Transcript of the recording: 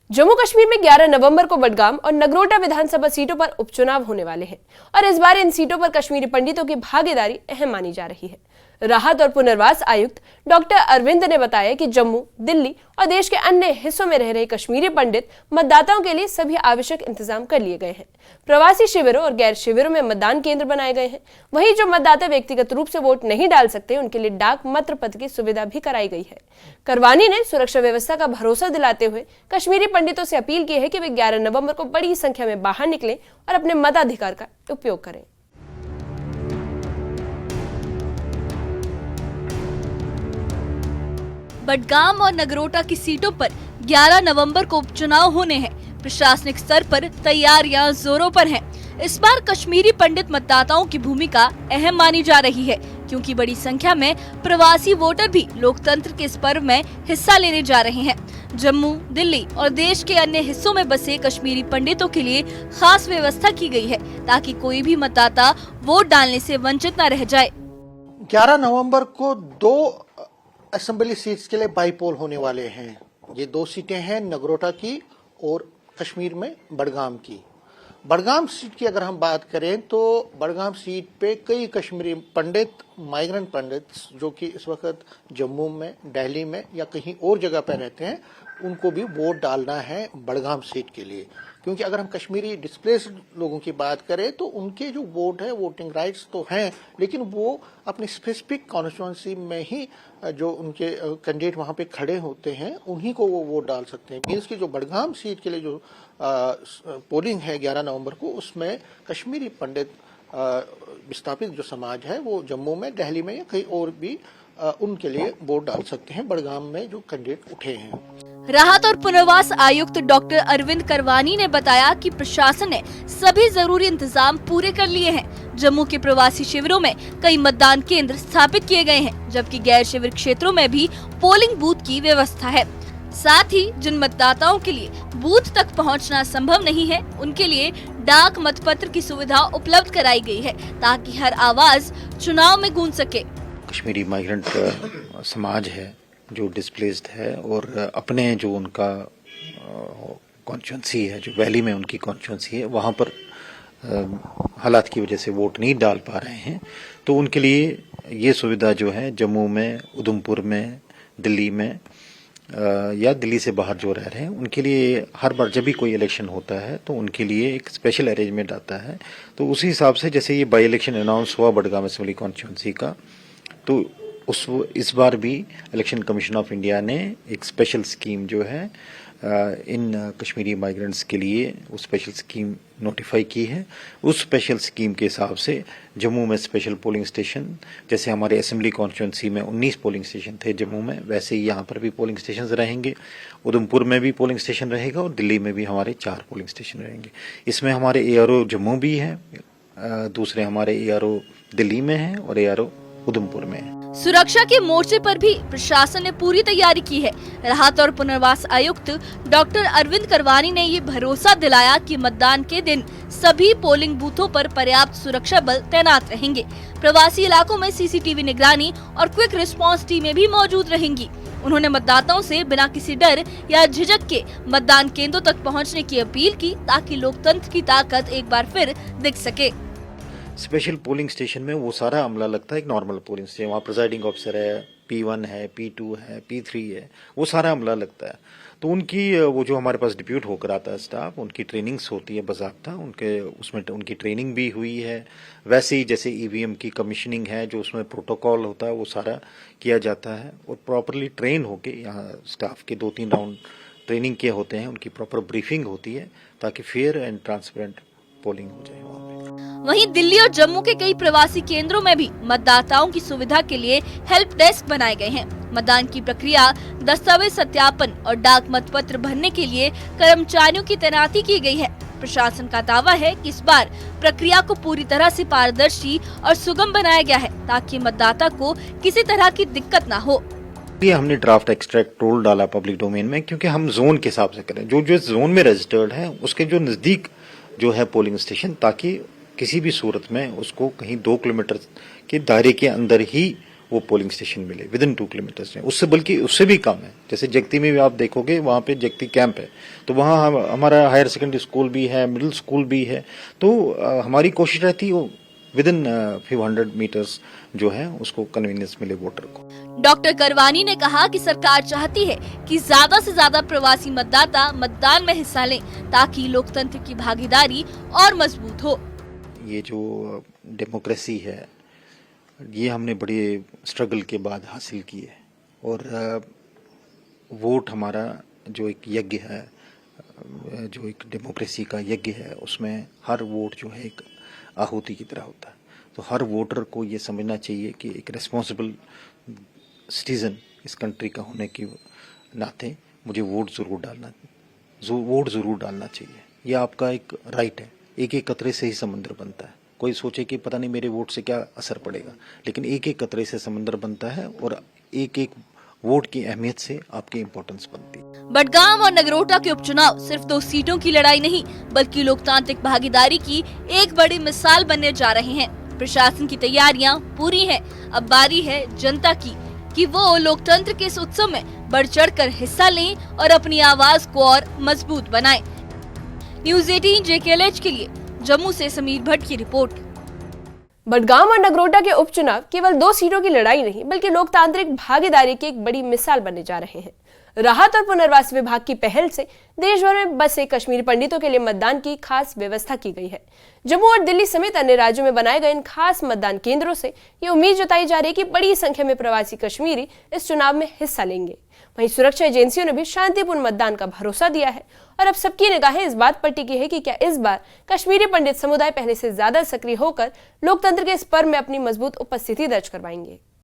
जम्मू कश्मीर में 11 नवंबर को बडगाम और नगरोटा विधानसभा सीटों पर उपचुनाव होने वाले हैं और इस बार इन सीटों पर कश्मीरी पंडितों की भागीदारी अहम मानी जा रही है। राहत और पुनर्वास आयुक्त डॉक्टर अरविंद ने बताया कि जम्मू, दिल्ली और देश के अन्य हिस्सों में रह रहे कश्मीरी पंडित मतदाताओं के लिए सभी आवश्यक इंतजाम कर लिए गए हैं। प्रवासी शिविरों और गैर शिविरों में मतदान केंद्र बनाए गए हैं। वहीं जो मतदाता व्यक्तिगत रूप से वोट नहीं डाल सकते, उनके लिए डाक मत पत्र की सुविधा भी कराई गई है। करवानी ने सुरक्षा व्यवस्था का भरोसा दिलाते हुए कश्मीरी पंडितों से अपील की है कि वे 11 नवंबर को बड़ी संख्या में बाहर निकलें और अपने मताधिकार का उपयोग करें। बडगाम और नगरोटा की सीटों पर 11 नवंबर को उपचुनाव होने हैं। प्रशासनिक स्तर पर तैयारियां जोरों पर हैं। इस बार कश्मीरी पंडित मतदाताओं की भूमिका अहम मानी जा रही है, क्योंकि बड़ी संख्या में प्रवासी वोटर भी लोकतंत्र के इस पर्व में हिस्सा लेने जा रहे हैं। जम्मू, दिल्ली और देश के अन्य हिस्सों में बसे कश्मीरी पंडितों के लिए खास व्यवस्था की गई है, ताकि कोई भी मतदाता वोट डालने से वंचित न रह जाए। 11 नवंबर को 2 असेंबली सीट्स के लिए बाईपोल होने वाले हैं। ये 2 सीटें हैं, नगरोटा की और कश्मीर में बडगाम की। बडगाम सीट की अगर हम बात करें तो बडगाम सीट पे कई कश्मीरी पंडित, माइग्रेंट पंडित जो कि इस वक्त जम्मू में, दिल्ली में या कहीं और जगह पे रहते हैं, उनको भी वोट डालना है बडगाम सीट के लिए। क्योंकि अगर हम कश्मीरी डिस्प्लेस्ड लोगों की बात करें तो उनके जो वोट है, वोटिंग राइट्स तो हैं, लेकिन वो अपनी स्पेसिफिक कॉन्स्टिट्यूंसी में ही जो उनके कैंडिडेट वहां पे खड़े होते हैं, उन्हीं को वो वोट डाल सकते हैं। मीन्स की जो बडगाम सीट के लिए जो पोलिंग है 11 नवंबर को, उसमें कश्मीरी पंडित विस्थापित जो समाज है वो जम्मू में, दिल्ली में या कहीं और भी उनके लिए वोट डाल सकते हैं बडगाम में जो कैंडिडेट उठे हैं। राहत और पुनर्वास आयुक्त डॉक्टर अरविंद करवानी ने बताया कि प्रशासन ने सभी जरूरी इंतजाम पूरे कर लिए हैं। जम्मू के प्रवासी शिविरों में कई मतदान केंद्र स्थापित किए गए हैं, जबकि गैर शिविर क्षेत्रों में भी पोलिंग बूथ की व्यवस्था है। साथ ही जिन मतदाताओं के लिए बूथ तक पहुंचना संभव नहीं है, उनके लिए डाक मतपत्र की सुविधा उपलब्ध कराई गई है, ताकि हर आवाज चुनाव में गूंज सके। कश्मीरी माइग्रेंट समाज है जो डिस्प्लेस्ड है और अपने जो उनका कॉन्स्टिट्यूंसी है, जो वैली में उनकी कॉन्स्टिट्यूंसी है, वहाँ पर हालात की वजह से वोट नहीं डाल पा रहे हैं, तो उनके लिए ये सुविधा जो है जम्मू में, उधमपुर में, दिल्ली में या दिल्ली से बाहर जो रह रहे हैं, उनके लिए हर बार जब भी कोई इलेक्शन होता है तो उनके लिए एक स्पेशल अरेंजमेंट आता है। तो उसी हिसाब से जैसे ये बाई इलेक्शन अनाउंस हुआ बडगाम असेंबली कॉन्स्टिट्यूंसी का, तो इस बार भी इलेक्शन कमीशन ऑफ इंडिया ने एक स्पेशल स्कीम जो है इन कश्मीरी माइग्रेंट्स के लिए वो स्पेशल स्कीम नोटिफाई की है। उस स्पेशल स्कीम के हिसाब से जम्मू में स्पेशल पोलिंग स्टेशन, जैसे हमारे असेंबली कॉन्स्टिट्यूंसी में 19 पोलिंग स्टेशन थे जम्मू में, वैसे ही यहाँ पर भी पोलिंग स्टेशन रहेंगे। उधमपुर में भी पोलिंग स्टेशन रहेगा और दिल्ली में भी हमारे 4 पोलिंग स्टेशन रहेंगे। इसमें हमारे ARO जम्मू भी है, दूसरे हमारे ARO दिल्ली में है और ARO उधमपुर में है। सुरक्षा के मोर्चे पर भी प्रशासन ने पूरी तैयारी की है। राहत और पुनर्वास आयुक्त डॉक्टर अरविंद करवानी ने ये भरोसा दिलाया कि मतदान के दिन सभी पोलिंग बूथों पर पर्याप्त सुरक्षा बल तैनात रहेंगे। प्रवासी इलाकों में CCTV निगरानी और क्विक रिस्पांस टीमें भी मौजूद रहेंगी। उन्होंने मतदाताओं से बिना किसी डर या झिझक के मतदान केंद्रों तक पहुँचने की अपील की, ताकि लोकतंत्र की ताकत एक बार फिर दिख सके। स्पेशल पोलिंग स्टेशन में वो सारा अमला लगता है एक नॉर्मल पोलिंग स्टेशन। वहाँ प्रिजाइडिंग ऑफिसर है, P1 है, P2 है, P3 है, वो सारा अमला लगता है। तो उनकी वो जो हमारे पास डिप्यूट होकर आता है स्टाफ, उनकी ट्रेनिंग्स होती है बाज़ाब्ता, उनके उसमें उनकी ट्रेनिंग भी हुई है। वैसे ही जैसे EVM की कमीशनिंग है, जो उसमें प्रोटोकॉल होता है, वो सारा किया जाता है और प्रॉपरली ट्रेन होके यहाँ स्टाफ के 2-3 राउंड ट्रेनिंग के होते हैं, उनकी प्रॉपर ब्रीफिंग होती है, ताकि फेयर एंड ट्रांसपेरेंट पोलिंग हो जाए वहाँ पे। वहीं दिल्ली और जम्मू के कई प्रवासी केंद्रों में भी मतदाताओं की सुविधा के लिए हेल्प डेस्क बनाए गए हैं। मतदान की प्रक्रिया, दस्तावेज सत्यापन और डाक मतपत्र भरने के लिए कर्मचारियों की तैनाती की गई है। प्रशासन का दावा है कि इस बार प्रक्रिया को पूरी तरह से पारदर्शी और सुगम बनाया गया है, ताकि मतदाता को किसी तरह की दिक्कत न हो। ये हमने ड्राफ्ट एक्सट्रैक्ट रूल डाला पब्लिक डोमेन में, क्योंकि हम जोन के हिसाब से करें, जो जो जोन में रजिस्टर्ड है उसके जो नजदीक जो है पोलिंग स्टेशन, ताकि किसी भी सूरत में उसको कहीं 2 किलोमीटर के दायरे के अंदर ही वो पोलिंग स्टेशन मिले विद इन 2 किलोमीटर्स में, उससे बल्कि उससे भी कम है। जैसे जगती में भी आप देखोगे, वहाँ पे जगती कैंप है, तो वहाँ हमारा हायर सेकेंडरी स्कूल भी है, मिडिल स्कूल भी है, तो हमारी कोशिश रहती है विद इन फ्यू 100 मीटर्स जो है उसको कन्वीनियंस मिले वोटर को। डॉक्टर करवानी ने कहा कि सरकार चाहती है कि ज्यादा से ज्यादा प्रवासी मतदाता मतदान में हिस्सा लें ताकि लोकतंत्र की भागीदारी और मजबूत हो। ये जो डेमोक्रेसी है ये हमने बड़े स्ट्रगल के बाद हासिल की है, और वोट हमारा जो एक यज्ञ है, जो एक डेमोक्रेसी का यज्ञ है, उसमें हर वोट जो है एक आहुति की तरह होता है। तो हर वोटर को ये समझना चाहिए कि एक रिस्पॉन्सिबल सिटीजन इस कंट्री का होने के नाते मुझे वोट ज़रूर डालना चाहिए। ये आपका एक राइट है। एक एक कतरे से ही समंदर बनता है। कोई सोचे कि पता नहीं मेरे वोट से क्या असर पड़ेगा, लेकिन एक एक कतरे से समंदर बनता है, और एक एक वोट की अहमियत से आपकी इम्पोर्टेंस बनती है। बडगाम और नगरोटा के उपचुनाव सिर्फ 2 सीटों की लड़ाई नहीं, बल्कि लोकतांत्रिक भागीदारी की एक बड़ी मिसाल बनने जा रहे हैं। प्रशासन की तैयारियां पूरी हैं। अब बारी है जनता की कि वो लोकतंत्र के इस उत्सव में बढ़ चढ़कर हिस्सा लें और अपनी आवाज को और मजबूत बनाएं। न्यूज़ 18 JKLH के लिए जम्मू से समीर भट्ट की रिपोर्ट। बडगाम और नगरोटा के उपचुनाव केवल 2 सीटों की लड़ाई नहीं, बल्कि लोकतांत्रिक भागीदारी की एक बड़ी मिसाल बनने जा रहे हैं। राहत और पुनर्वास विभाग की पहल से देश भर में बसे कश्मीरी पंडितों के लिए मतदान की खास व्यवस्था की गई है। जम्मू और दिल्ली समेत अन्य राज्यों में बनाए गए इन खास मतदान केंद्रों से ये उम्मीद जताई जा रही है कि बड़ी संख्या में प्रवासी कश्मीरी इस चुनाव में हिस्सा लेंगे। वहीं सुरक्षा एजेंसियों ने भी शांतिपूर्ण मतदान का भरोसा दिया है, और अब सबकी निगाहें इस बात पर टिकी है कि क्या इस बार कश्मीरी पंडित समुदाय पहले से ज्यादा सक्रिय होकर लोकतंत्र के इस पर्व में अपनी मजबूत उपस्थिति दर्ज करवाएंगे।